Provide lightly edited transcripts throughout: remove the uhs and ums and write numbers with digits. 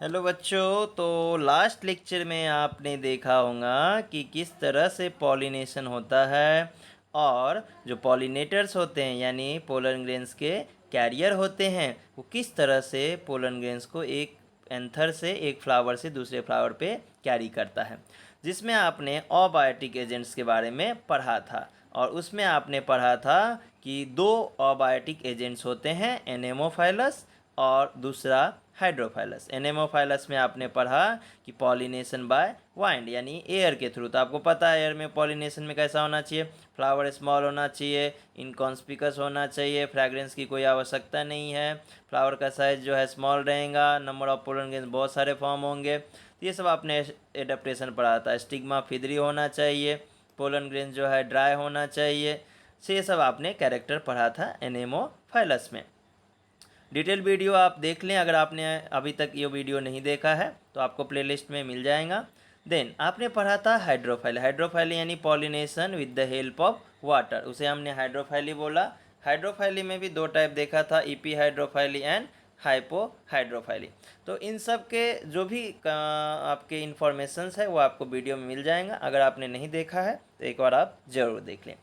Hello बच्चों। तो last lecture में आपने देखा होगा कि किस तरह से पॉलिनेशन होता है और जो पॉलिनेटर्स होते हैं यानी पोलन ग्रेन्स के कैरियर होते हैं वो किस तरह से पोलन ग्रेन्स को एक एंथर से एक फ्लावर से दूसरे फ्लावर पे कैरी करता है, जिसमें आपने अबायोटिक एजेंट्स के बारे में पढ़ा था। और उसमें आपने पढ़ा था कि दो अबायोटिक एजेंट्स होते हैं, एनेमोफाइलस और दूसरा हाइड्रोफाइलस। एनेमोफाइलस में आपने पढ़ा कि पॉलिनेशन बाय वाइंड यानी एयर के थ्रू। तो आपको पता है एयर में पॉलिनेशन में कैसा होना चाहिए, फ्लावर स्मॉल होना चाहिए, इनकॉन्स्पिकस होना चाहिए, फ्रैग्रेंस की कोई आवश्यकता नहीं है, फ्लावर का साइज जो है स्मॉल रहेगा, नंबर ऑफ पोलन ग्रेन्स बहुत सारे फॉर्म होंगे। तो ये सब आपने एडेप्टेशन पढ़ा था। स्टिग्मा फिदरी होना चाहिए, पोलन ग्रेन्स जो है ड्राई होना चाहिए। तो ये सब आपने कैरेक्टर पढ़ा था एनेमोफाइलस में। डिटेल वीडियो आप देख लें, अगर आपने अभी तक ये वीडियो नहीं देखा है तो आपको प्लेलिस्ट में मिल जाएगा। देन आपने पढ़ा था हाइड्रोफाइली। हाइड्रोफाइली यानी pollination with the help of water, उसे हमने हाइड्रोफाइली बोला। हाइड्रोफाइली में भी दो टाइप देखा था, ईपी हाइड्रोफाइली एंड हाइपो हाइड्रोफाइली। तो इन सब के जो भी आपके इन्फॉर्मेशंस है वो आपको वीडियो में मिल जाएगा। अगर आपने नहीं देखा है तो एक बार आप ज़रूर देख लें।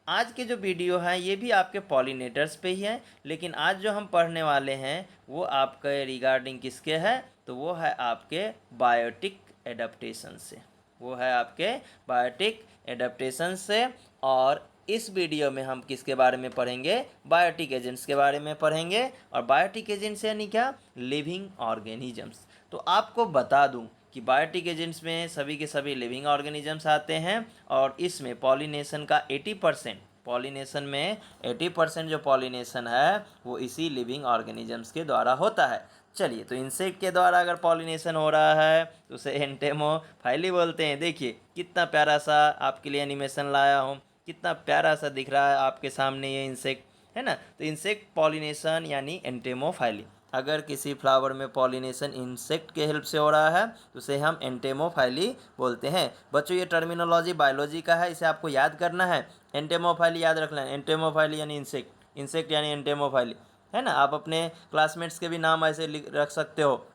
आज के जो वीडियो हैं ये भी आपके पॉलिनेटर्स पे ही है, लेकिन आज जो हम पढ़ने वाले हैं वो आपके रिगार्डिंग किसके है, तो वो है आपके बायोटिक एडाप्टेशन से। वो है आपके बायोटिक एडाप्टेशन से। और इस वीडियो में हम किसके बारे में पढ़ेंगे, बायोटिक एजेंट्स के बारे में पढ़ेंगे। और बायोटिक एजेंट्स यानी क्या, लिविंग ऑर्गेनिजम्स। तो आपको बता दूं कि बायोटिक एजेंट्स में सभी के सभी लिविंग ऑर्गेनिजम्स आते हैं और इसमें पॉलिनेशन का 80%, पॉलिनेशन में 80% जो पॉलिनेशन है वो इसी लिविंग ऑर्गेनिजम्स के द्वारा होता है। चलिए, तो इंसेक्ट के द्वारा अगर पॉलिनेशन हो रहा है तो उसे एंटेमोफाइली बोलते हैं। देखिए कितना प्यारा सा आपके लिए एनिमेशन लाया हूँ, कितना प्यारा सा दिख रहा है आपके सामने ये इंसेक्ट है ना। तो इंसेक्ट पॉलिनेशन यानी एंटेमोफाइली। अगर किसी फ्लावर में पॉलिनेशन इंसेक्ट के हेल्प से हो रहा है तो उसे हम एंटेमोफाइली बोलते हैं। बच्चों ये टर्मिनोलॉजी बायोलॉजी का है, इसे आपको याद करना है। एंटेमोफाइली याद रखना है, एंटेमोफाइली यानी इंसेक्ट, इंसेक्ट यानी एंटेमोफाइली, है ना। आप अपने क्लासमेट्स के भी नाम ऐसे रख सकते हो।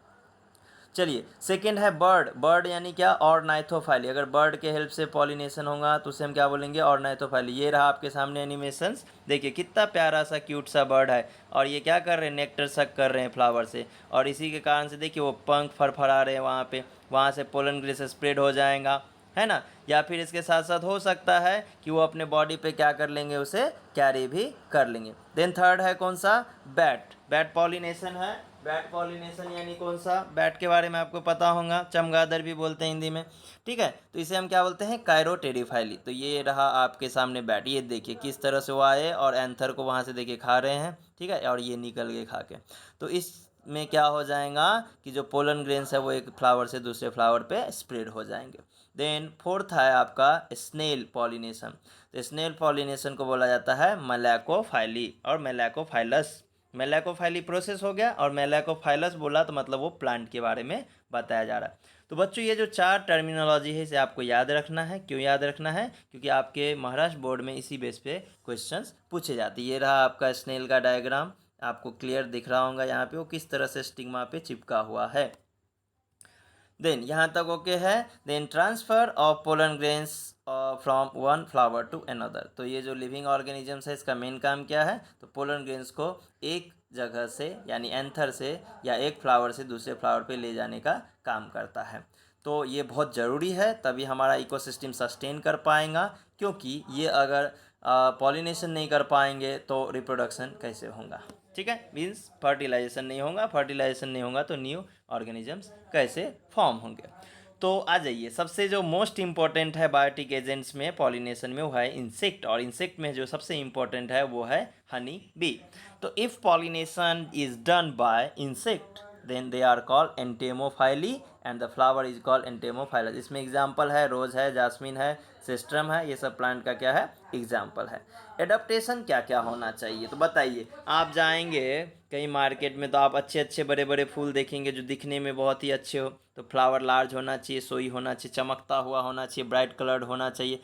चलिए, सेकेंड है बर्ड। बर्ड यानी क्या, ऑर्नाइथोफाइली। अगर बर्ड के हेल्प से पॉलिनेशन होगा तो उसे हम क्या बोलेंगे, ऑर्नाइथोफाइली। ये रहा आपके सामने एनिमेशंस, देखिए कितना प्यारा सा क्यूट सा बर्ड है और ये क्या कर रहे हैं, नेक्टर सक कर रहे हैं फ्लावर से। और इसी के कारण से देखिए वो पंख फड़फड़ा रहे हैं वहाँ पे, वहाँ से पोलन ग्रेस स्प्रेड हो जाएगा, है ना। या फिर इसके साथ साथ हो सकता है कि वो अपने बॉडी पे क्या कर लेंगे, उसे कैरी भी कर लेंगे। देन थर्ड है कौन सा, बैट। बैट पॉलिनेशन है। बैट पॉलिनेशन यानी कौन सा, बैट के बारे में आपको पता होगा, चमगादड़ भी बोलते हैं हिंदी में, ठीक है। तो इसे हम क्या बोलते हैं, कायरोटेरिफाइली। तो ये रहा आपके सामने बैट, ये देखिए किस तरह से वो आए और एंथर को वहाँ से देखिए खा रहे हैं, ठीक है, और ये निकल गए खा के। तो इस में क्या हो जाएगा कि जो पोलन ग्रेन्स है वो एक फ्लावर से दूसरे फ्लावर पे स्प्रेड हो जाएंगे। देन फोर्थ है आपका स्नेल पॉलिनेशन। तो स्नेल पॉलिनेशन को बोला जाता है मेलैकोफाइली और मेलैकोफाइलस। मेलैकोफाइली प्रोसेस हो गया और मेलैकोफाइलस बोला तो मतलब वो प्लांट के बारे में बताया जा रहा है। तो बच्चों ये जो चार टर्मिनोलॉजी है इसे आपको याद रखना है। क्यों याद रखना है, क्योंकि आपके महाराष्ट्र बोर्ड में इसी बेस पे क्वेश्चंस पूछे जाते हैं। ये रहा आपका स्नेल का डायग्राम, आपको क्लियर दिख रहा होगा यहाँ पे वो किस तरह से स्टिग्मा पे चिपका हुआ है। देन यहाँ तक ओके है। Then transfer of pollen grains from one flower to another. तो ये जो लिविंग ऑर्गेनिजम्स है इसका मेन काम क्या है, तो पोलन ग्रेन्स को एक जगह से यानी एंथर से या एक फ्लावर से दूसरे फ्लावर पे ले जाने का काम करता है। तो ये बहुत ज़रूरी है, तभी हमारा इकोसिस्टम सस्टेन कर पाएगा। क्योंकि ये अगर पॉलिनेशन नहीं कर पाएंगे तो रिप्रोडक्शन कैसे होगा, ठीक है। मीन्स फर्टिलाइजेशन नहीं होगा, फर्टिलाइजेशन नहीं होगा तो न्यू ऑर्गेनिजम्स कैसे फॉर्म होंगे। तो आ जाइए, सबसे जो मोस्ट इंपॉर्टेंट है बायोटिक एजेंट्स में पॉलिनेशन में वो है इंसेक्ट। और इंसेक्ट में जो सबसे इंपॉर्टेंट है वो है हनी बी। तो if pollination is done by insect then they are called entomophily and the flower is called entomophilous. इसमें एग्जाम्पल है रोज है, जास्मिन है, सिस्ट्रम है, ये सब प्लांट का क्या है एग्जाम्पल है। एडाप्टेशन क्या क्या होना चाहिए तो बताइए। आप जाएंगे कहीं मार्केट में तो आप अच्छे अच्छे बड़े बड़े फूल देखेंगे जो दिखने में बहुत ही अच्छे हो, तो फ्लावर लार्ज होना चाहिए, सोई होना चाहिए, चमकता हुआ होना चाहिए, ब्राइट कलर्ड होना चाहिए।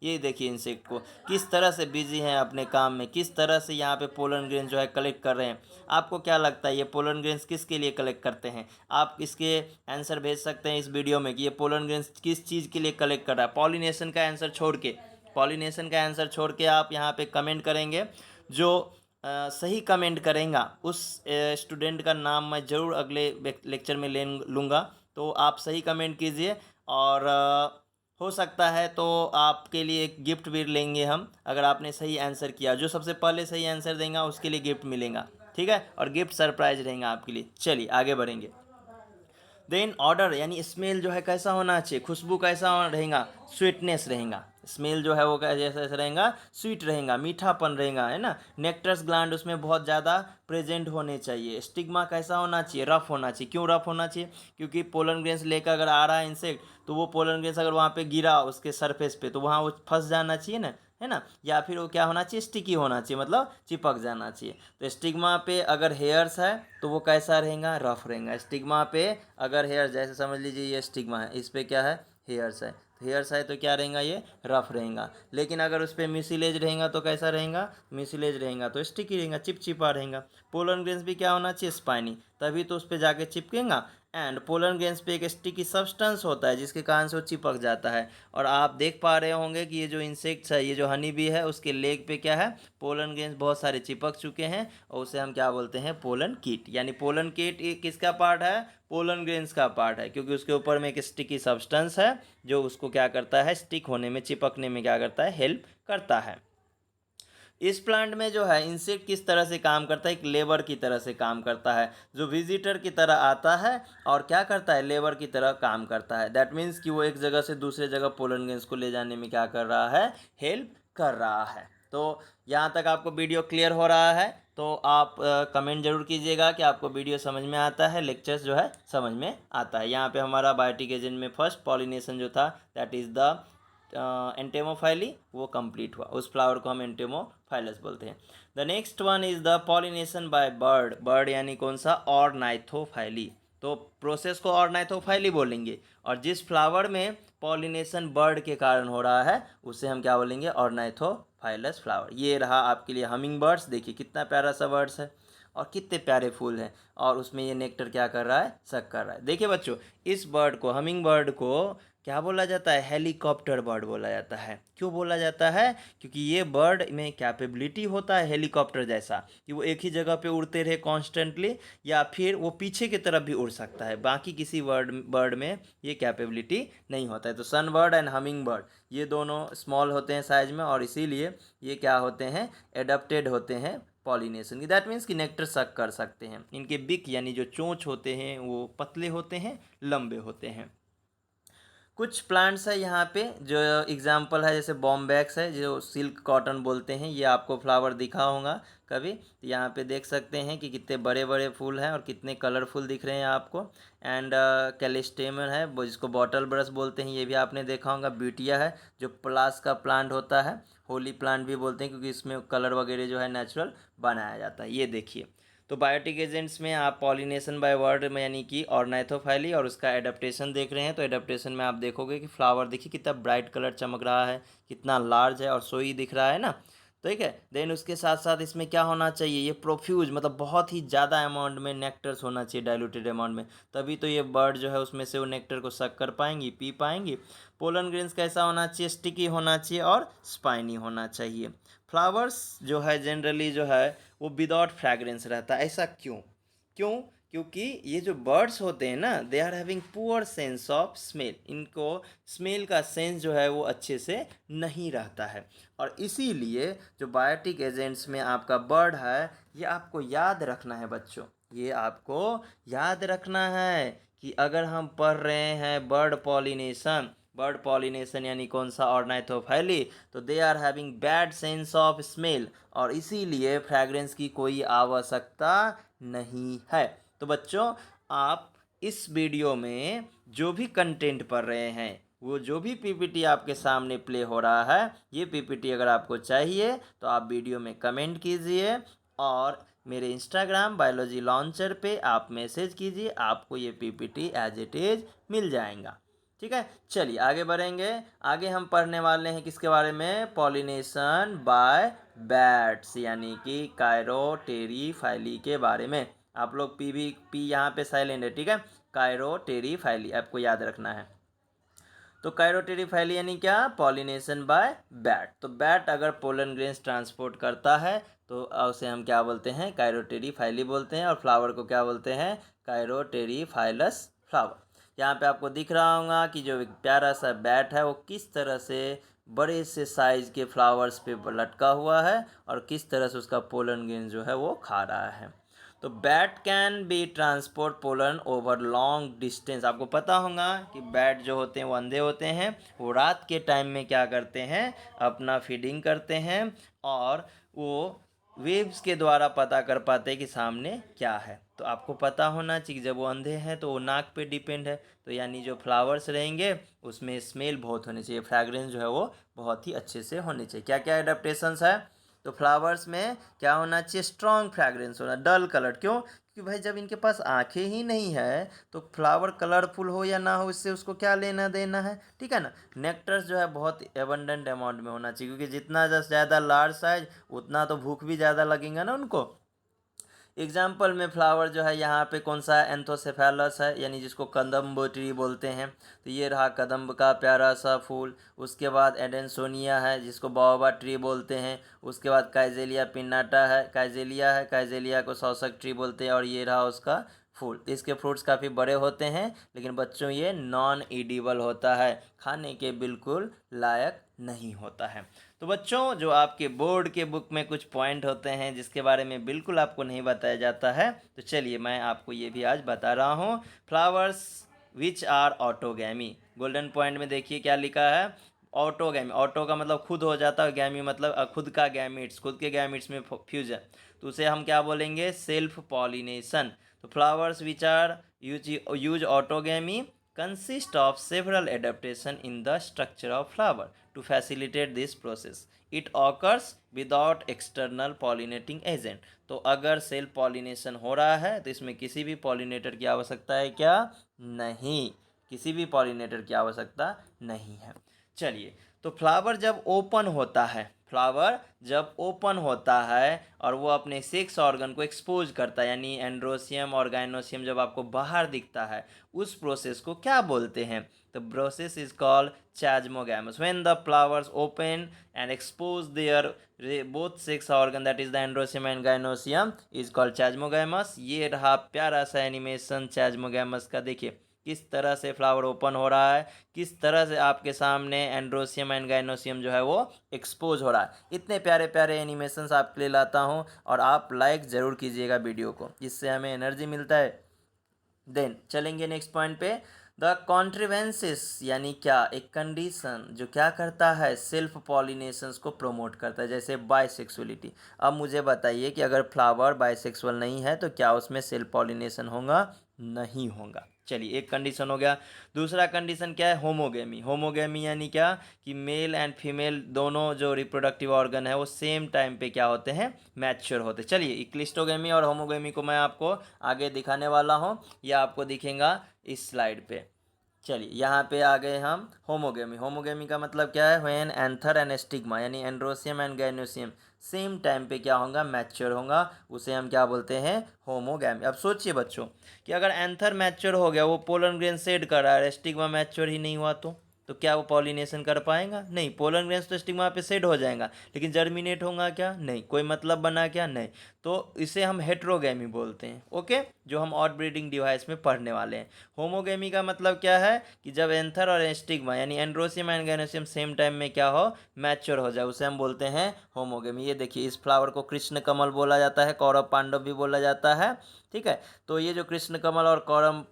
ये देखिए इंसेक्ट को किस तरह से बिजी हैं अपने काम में, किस तरह से यहाँ पे पोलन ग्रेन जो है कलेक्ट कर रहे हैं। आपको क्या लगता है ये पोलन ग्रेन्स किसके लिए कलेक्ट करते हैं? आप इसके आंसर भेज सकते हैं इस वीडियो में कि ये पोलन ग्रेन्स किस चीज़ के लिए कलेक्ट कर रहा है। पॉलिनेशन का आंसर छोड़ के आप यहाँ पे कमेंट करेंगे। जो सही कमेंट करेगा उस स्टूडेंट का नाम मैं ज़रूर अगले लेक्चर में ले लूँगा। तो आप सही कमेंट कीजिए और हो सकता है तो आपके लिए एक गिफ्ट भी लेंगे हम, अगर आपने सही आंसर किया। जो सबसे पहले सही आंसर देगा उसके लिए गिफ्ट मिलेगा, ठीक है, और गिफ्ट सरप्राइज रहेगा आपके लिए। चलिए आगे बढ़ेंगे। देन ऑर्डर यानी स्मेल जो है कैसा होना चाहिए, खुशबू कैसा रहेगा, स्वीटनेस रहेगा। स्मेल जो है वो जैसा रहेगा, स्वीट रहेगा, मीठापन रहेगा, है ना। नेक्टर्स ग्लैंड उसमें बहुत ज़्यादा प्रेजेंट होने चाहिए। स्टिग्मा कैसा होना चाहिए, रफ होना चाहिए। क्यों रफ होना चाहिए? क्योंकि पोलन ग्रेन्स लेकर अगर आ रहा है इंसेक्ट तो वो पोलन ग्रेन्स अगर वहाँ पे गिरा उसके सरफेस पे तो वहाँ वो फंस जाना चाहिए ना, है ना। या फिर वो क्या होना चाहिए, स्टिकी होना चाहिए, मतलब चिपक जाना चाहिए। तो स्टिग्मा पे अगर हेयर्स है तो वो कैसा रहेगा, रफ रहेगा। स्टिग्मा पे अगर हेयर, जैसे समझ लीजिए ये स्टिग्मा है, इस पे क्या है, हेयर्स है, हेयर्स है तो क्या रहेगा, ये रफ रहेगा। लेकिन अगर उस पर म्यूसिलेज रहेगा तो कैसा रहेगा, म्यूसिलेज रहेगा तो स्टिकी रहेगा, चिपचिपा रहेगा। पोलन ग्रेन्स भी क्या होना चाहिए, स्पाइनी, तभी तो उस पर जाके चिपकेगा। एंड पोलन ग्रेन्स पे एक स्टिकी सब्सटेंस होता है जिसके कारण से वो चिपक जाता है। और आप देख पा रहे होंगे कि ये जो इंसेक्ट्स है, ये जो हनी बी है, उसके लेग पे क्या है, पोलन ग्रेन्स बहुत सारे चिपक चुके हैं और उसे हम क्या बोलते हैं, पोलन कीट। यानी पोलन कीट किसका पार्ट है, पोलन ग्रेन्स का पार्ट है, क्योंकि उसके ऊपर में एक स्टिकी सब्सटेंस है जो उसको क्या करता है, स्टिक होने में, चिपकने में क्या करता है, हेल्प करता है। इस प्लांट में जो है इंसेक्ट किस तरह से काम करता है, एक लेबर की तरह से काम करता है, जो विजिटर की तरह आता है और क्या करता है, लेबर की तरह काम करता है। दैट मीन्स कि वो एक जगह से दूसरे जगह पोलन ग्रेन्स को ले जाने में क्या कर रहा है, हेल्प कर रहा है। तो यहाँ तक आपको वीडियो क्लियर हो रहा है तो आप कमेंट जरूर कीजिएगा कि आपको वीडियो समझ में आता है, लेक्चर्स जो है समझ में आता है। यहाँ पे हमारा बायोटिक एजेंट में फर्स्ट पॉलिनेशन जो था दैट इज़ द एंटेमोफाइली, वो कंप्लीट हुआ। उस फ्लावर को हम एंटेमोफाइलस बोलते हैं। The next one is the pollination by bird. Bird यानी कौन सा, ऑर्नाइथोफाइली। तो प्रोसेस को ऑर्नाइथोफाइली बोलेंगे, और जिस फ्लावर में पॉलिनेशन बर्ड के कारण हो रहा है उसे हम क्या बोलेंगे, ऑर्नाइथोफाइलस फ्लावर। ये रहा आपके लिए हमिंग बर्ड्स। देखिए कितना प्यारा सा बर्ड्स है और कितने प्यारे फूल हैं, और उसमें ये नेक्टर क्या कर रहा है, सक कर रहा है। देखिए बच्चों, इस बर्ड को, हमिंग बर्ड को क्या बोला जाता है, हेलीकॉप्टर बर्ड बोला जाता है। क्यों बोला जाता है? क्योंकि ये बर्ड में कैपेबिलिटी होता है हेलीकॉप्टर जैसा, कि वो एक ही जगह पे उड़ते रहे कॉन्स्टेंटली, या फिर वो पीछे की तरफ भी उड़ सकता है। बाकी किसी बर्ड में ये कैपेबिलिटी नहीं होता है। तो सन बर्ड एंड हमिंग बर्ड ये दोनों स्मॉल होते हैं साइज में, और इसीलिए ये क्या होते हैं, एडप्टेड होते हैं पॉलिनेशन की। दैट मीन्स कि नेक्टर सक कर सकते हैं। इनके बिक यानी जो चोंच होते हैं वो पतले होते हैं, लंबे होते हैं। कुछ प्लांट्स है यहाँ पे जो एग्जाम्पल है, जैसे बॉम्बैक्स है जो सिल्क कॉटन बोलते हैं, ये आपको फ्लावर दिखा होगा कभी। तो यहाँ पे देख सकते हैं कि कितने बड़े बड़े फूल हैं और कितने कलरफुल दिख रहे हैं आपको। एंड कैलिस्टेमन है वो जिसको बॉटल ब्रश बोलते हैं, ये भी आपने देखा होगा। ब्यूटिया है जो प्लास का प्लांट होता है, होली प्लांट भी बोलते हैं क्योंकि इसमें कलर वगैरह जो है नेचुरल बनाया जाता है। ये देखिए, तो बायोटिक एजेंट्स में आप पॉलिनेशन बाय वर्ड में यानी कि ऑर्नाइथोफाइली और उसका एडाप्टेशन देख रहे हैं। तो एडाप्टेशन में आप देखोगे कि फ्लावर देखिए कितना ब्राइट कलर चमक रहा है, कितना लार्ज है और सोई दिख रहा है ना। ठीक है, देन उसके साथ साथ इसमें क्या होना चाहिए, ये प्रोफ्यूज मतलब बहुत ही ज़्यादा अमाउंट में नेक्टर्स होना चाहिए, डाइल्यूटेड अमाउंट में, तभी तो ये बर्ड जो है उसमें से वो नेक्टर को सक कर पाएंगी, पी पाएंगी। पोलन ग्रेन्स कैसा होना चाहिए, स्टिकी होना चाहिए और स्पाइनी होना चाहिए। फ्लावर्स जो है जनरली जो है वो विदाउट फ्रैग्रेंस रहता है। ऐसा क्यों? क्योंकि ये जो बर्ड्स होते हैं ना, they are having poor sense of smell. इनको स्मेल का सेंस जो है वो अच्छे से नहीं रहता है, और इसीलिए जो बायोटिक एजेंट्स में आपका बर्ड है, ये आपको याद रखना है बच्चों, ये आपको याद रखना है कि अगर हम पढ़ रहे हैं बर्ड पॉलिनेशन यानी कौन सा, ऑर्नाइथोफाइली, तो they are having bad sense of smell, और इसीलिए फ्रैग्रेंस की कोई आवश्यकता नहीं है। तो बच्चों, आप इस वीडियो में जो भी कंटेंट पढ़ रहे हैं, वो जो भी पीपीटी आपके सामने प्ले हो रहा है, ये पीपीटी अगर आपको चाहिए तो आप वीडियो में कमेंट कीजिए और मेरे इंस्टाग्राम बायोलॉजी लॉन्चर पे आप मैसेज कीजिए, आपको ये पीपीटी एज इट इज़ मिल जाएगा। ठीक है, चलिए आगे बढ़ेंगे। आगे हम पढ़ने वाले हैं किसके बारे में? पॉलिनेशन बाय बैट्स यानी कि कायरोटेरिफाइली के बारे में। आप लोग पी यहाँ पे साइलेंट है, ठीक है। कायरोटेरिफाइली आपको याद रखना है। तो कायरोटेरिफाइली यानी क्या? Pollination by bat. तो बैट अगर पोलन ग्रेन्स ट्रांसपोर्ट करता है तो उसे हम क्या बोलते हैं? कायरोटेरिफाइली बोलते हैं। और फ्लावर को क्या बोलते हैं? कायरोटेरिफाइलस फ्लावर। यहाँ पे आपको दिख रहा होगा कि जो एक प्यारा सा बैट है वो किस तरह से बड़े से साइज के फ्लावर्स पे लटका हुआ है और किस तरह से उसका पोलन ग्रेन जो है वो खा रहा है। तो bat can be transport pollen over long distance. आपको पता होगा कि बैट जो होते हैं वो अंधे होते हैं, वो रात के टाइम में क्या करते हैं? अपना फीडिंग करते हैं और वो वेव्स के द्वारा पता कर पाते हैं कि सामने क्या है। तो आपको पता होना चाहिए जब वो अंधे हैं तो वो नाक पे डिपेंड है, तो यानी जो फ्लावर्स रहेंगे उसमें स्मेल बहुत होनी चाहिए, फ्रैग्रेंस जो है वो बहुत ही अच्छे से होनी चाहिए। क्या क्या एडेप्टेशंस है? तो फ्लावर्स में क्या होना चाहिए? स्ट्रॉन्ग फ्रैग्रेंस होना, डल कलर। क्यों? क्योंकि भाई जब इनके पास आंखें ही नहीं है तो फ्लावर कलरफुल हो या ना हो इससे उसको क्या लेना देना है, ठीक है ना। नेक्टर्स जो है बहुत एबंडेंट अमाउंट में होना चाहिए, क्योंकि जितना ज़्यादा लार्ज साइज उतना तो भूख भी ज़्यादा लगेगा ना उनको। एग्जाम्पल में फ्लावर जो है यहाँ पे कौन सा है? एंथोसेफेलस है, यानी जिसको कदम्ब ट्री बोलते हैं। तो ये रहा कदम्ब का प्यारा सा फूल। उसके बाद एडेंसोनिया है जिसको बाओबा ट्री बोलते हैं। उसके बाद काइजेलिया पिन्नाटा है, काइजेलिया को शौसक ट्री बोलते हैं। और ये रहा उसका फूल। इसके फ्रूट्स काफ़ी बड़े होते हैं, लेकिन बच्चों ये नॉन ईडिबल होता है, खाने के बिल्कुल लायक नहीं होता है। तो बच्चों जो आपके बोर्ड के बुक में कुछ पॉइंट होते हैं जिसके बारे में बिल्कुल आपको नहीं बताया जाता है, तो चलिए मैं आपको ये भी आज बता रहा हूँ। Flowers which are autogamy. Golden point में देखिए क्या लिखा है? ऑटोगैमी। ऑटो का मतलब खुद हो जाता है, गैमी मतलब खुद का गैमिट्स, खुद के गैमिट्स में फ्यूजन। तो उसे हम क्या बोलेंगे? Self pollination. तो flowers which are use autogamy consist of several adaptation in the structure of flower to facilitate this process. It occurs without external pollinating agent. तो अगर सेल्फ पॉलिनेशन हो रहा है तो इसमें किसी भी पॉलिनेटर की आवश्यकता है क्या? नहीं, किसी भी पॉलिनेटर की आवश्यकता नहीं है। चलिए, तो फ्लावर जब ओपन होता है, फ्लावर जब ओपन होता है और वो अपने सेक्स ऑर्गन को एक्सपोज करता है, यानी एंड्रोसियम और गाइनोसियम जब आपको बाहर दिखता है, उस प्रोसेस को क्या बोलते हैं? तो process is called chasmogamous. When the flowers open and expose their both sex organ, that is the androecium and gynoecium, is called chasmogamous. ये रहा प्यारा सा एनिमेशन चाजमोगैमस का। देखिए किस तरह से फ्लावर ओपन हो रहा है, किस तरह से आपके सामने एंड्रोसियम एंड गाइनोसियम जो है वो एक्सपोज हो रहा है। इतने प्यारे प्यारे एनिमेशंस आपके लिए लाता हूँ और आप लाइक ज़रूर कीजिएगा वीडियो को, इससे हमें एनर्जी मिलता है। देन चलेंगे नेक्स्ट पॉइंट पे। द कॉन्ट्रीवेंसिस यानी क्या? एक कंडीशन जो क्या करता है? सेल्फ पॉलिनेशंस को प्रमोट करता है, जैसे बाइसेक्सुअलिटी। अब मुझे बताइए कि अगर फ्लावर बाइसेक्सुअल नहीं है तो क्या उसमें सेल्फ पॉलिनेशन होगा? नहीं होगा। चलिए, एक कंडीशन हो गया। दूसरा कंडीशन क्या है? होमोगेमी। होमोगेमी यानी क्या? कि मेल एंड फीमेल दोनों जो रिप्रोडक्टिव ऑर्गन है वो सेम टाइम पे क्या होते हैं? मैच्योर होते हैं। चलिए, क्लिस्टोगेमी और होमोगेमी को मैं आपको आगे दिखाने वाला हूँ, यह आपको दिखेगा इस स्लाइड पे। चलिए, यहाँ पे आ गए हम होमोगेमी। होमोगेमी का मतलब क्या है? व्हेन एंथर एंड स्टिग्मा यानी androecium and gynoecium same time पे क्या होगा? मैच्योर होगा, उसे हम क्या बोलते हैं? होमोगेमी। अब सोचिए बच्चों कि अगर एंथर मैच्योर हो गया, वो पोलन ग्रेन शेड कर रहा है, स्टिग्मा मैच्योर ही नहीं हुआ तो क्या वो पॉलिनेशन कर पाएगा? नहीं। पोलन ग्रेन्स तो स्टिग्मा पे सेड हो जाएगा, लेकिन जर्मिनेट होगा क्या? नहीं। कोई मतलब बना क्या? नहीं। तो इसे हम हेट्रोगेमी बोलते हैं, ओके, जो हम आउट ब्रीडिंग डिवाइस में पढ़ने वाले हैं। होमोगेमी का मतलब क्या है? कि जब एंथर और स्टिग्मा यानी androecium and gynoecium same time में क्या हो? मैच्योर हो जाए, उसे हम बोलते हैं होमोगेमी। ये देखिए, इस फ्लावर को कृष्ण कमल बोला जाता है, कौरव पांडव भी बोला जाता है, ठीक है। तो ये जो कृष्ण कमल और कौरव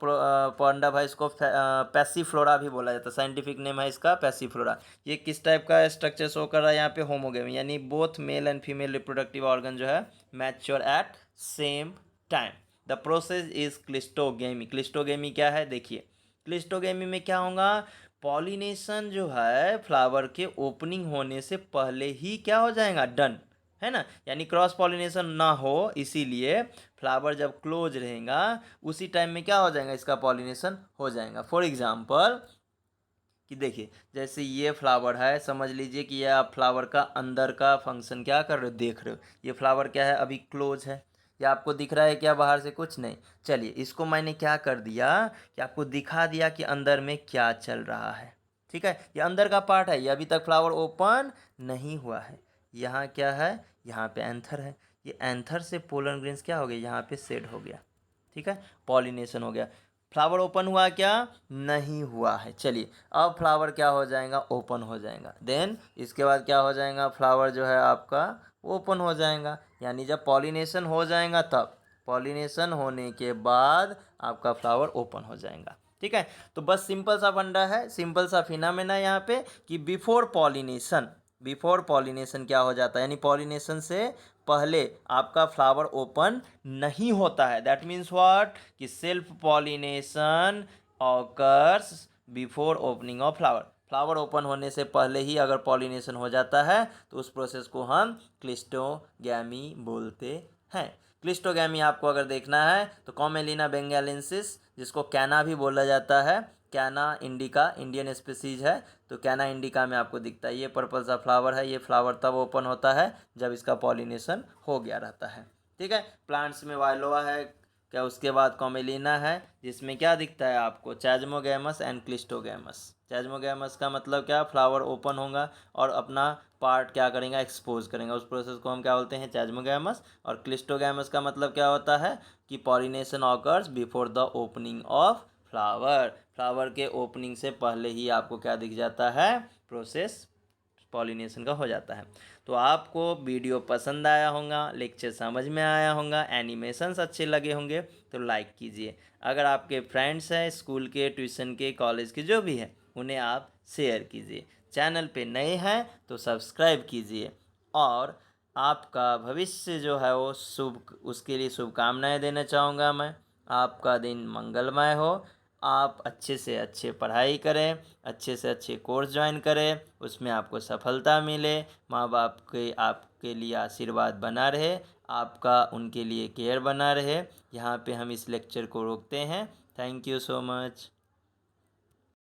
पांडव है, इसको पैसीफ्लोरा भी बोला जाता है, साइंटिफिक नेम है इसका पैसीफ्लोरा। ये किस टाइप का स्ट्रक्चर शो कर रहा है? यहाँ पे होमोगेमी, यानी both male and female reproductive organ जो है mature at same time. The process is cleistogamy. Cleistogamy क्या है देखिए, क्लिस्टोगेमी में क्या होगा, पॉलिनेशन जो है फ्लावर के ओपनिंग होने से पहले ही क्या हो जाएगा, डन, है ना, यानी क्रॉस पॉलिनेशन ना हो, इसीलिए फ्लावर जब क्लोज रहेगा उसी टाइम में क्या हो जाएगा, इसका पॉलिनेशन हो जाएगा। फॉर एग्जांपल कि देखिए जैसे ये फ्लावर है, समझ लीजिए कि ये आप फ्लावर का अंदर का फंक्शन क्या कर रहे हो, देख रहे हो। ये फ्लावर क्या है, अभी क्लोज है, ये आपको दिख रहा है क्या बाहर से, कुछ नहीं। चलिए इसको मैंने क्या कर दिया कि आपको दिखा दिया कि अंदर में क्या चल रहा है। ठीक है, ये अंदर का पार्ट है, ये अभी तक फ्लावर ओपन नहीं हुआ है। यहाँ क्या है, यहाँ पे एंथर है, ये एंथर से पोलन ग्रेन्स क्या हो गया, यहाँ पे सेट हो गया। ठीक है, पॉलिनेशन हो गया। फ्लावर ओपन हुआ क्या, नहीं हुआ है। चलिए अब फ्लावर क्या हो जाएगा, ओपन हो जाएगा। देन इसके बाद क्या हो जाएगा, फ्लावर जो है आपका ओपन हो जाएगा, यानी जब पॉलिनेशन हो जाएगा तब, पॉलिनेशन होने के बाद आपका फ्लावर ओपन हो जाएगा। ठीक है, तो बस सिंपल सा फंडा है, सिंपल सा फिनोमेना यहाँ पे कि बिफोर पॉलिनेशन क्या हो जाता है, यानी पॉलिनेशन से पहले आपका फ्लावर ओपन नहीं होता है। दैट मीन्स व्हाट, कि self pollination occurs before opening of flower. Flower open होने से पहले ही अगर पॉलिनेशन हो जाता है तो उस प्रोसेस को हम क्लिस्टोगैमी बोलते हैं। क्लिस्टोगैमी आपको अगर देखना है तो कॉमेलिना बेंगालेंसिस, जिसको कैना भी बोला जाता है, कैना इंडिका इंडियन स्पीसीज है, तो कैना इंडिका में आपको दिखता है। ये पर्पल सा फ्लावर है, ये फ्लावर तब ओपन होता है जब इसका पॉलिनेशन हो गया रहता है। ठीक है, प्लांट्स में वायलोआ है क्या, उसके बाद कॉमेलिना है, जिसमें क्या दिखता है आपको, चैजमोगैमस एंड क्लिस्टोगैमस। चैजमोगैमस का मतलब क्या, फ्लावर ओपन होगा और अपना पार्ट क्या करेंगे, एक्सपोज करेंगे, उस प्रोसेस को हम क्या बोलते हैं, चैजमोगैमस। और क्लिस्टोगैमस का मतलब क्या होता है कि pollination occurs before the opening of flower. Flower के ओपनिंग से पहले ही आपको क्या दिख जाता है, प्रोसेस पॉलिनेशन का हो जाता है। तो आपको वीडियो पसंद आया होगा, लेक्चर समझ में आया होगा, एनिमेशंस अच्छे लगे होंगे तो लाइक कीजिए। अगर आपके फ्रेंड्स हैं स्कूल के, ट्यूशन के, कॉलेज के, जो भी हैं, उन्हें आप शेयर कीजिए। चैनल पे नए हैं तो सब्सक्राइब कीजिए। और आपका भविष्य जो है वो शुभ, उसके लिए शुभकामनाएं देना चाहूँगा मैं। आपका दिन मंगलमय हो, आप अच्छे से अच्छे पढ़ाई करें, अच्छे से अच्छे कोर्स ज्वाइन करें, उसमें आपको सफलता मिले, माँ बाप के आपके लिए आशीर्वाद बना रहे, आपका उनके लिए केयर बना रहे। यहाँ पे हम इस लेक्चर को रोकते हैं। Thank you so much.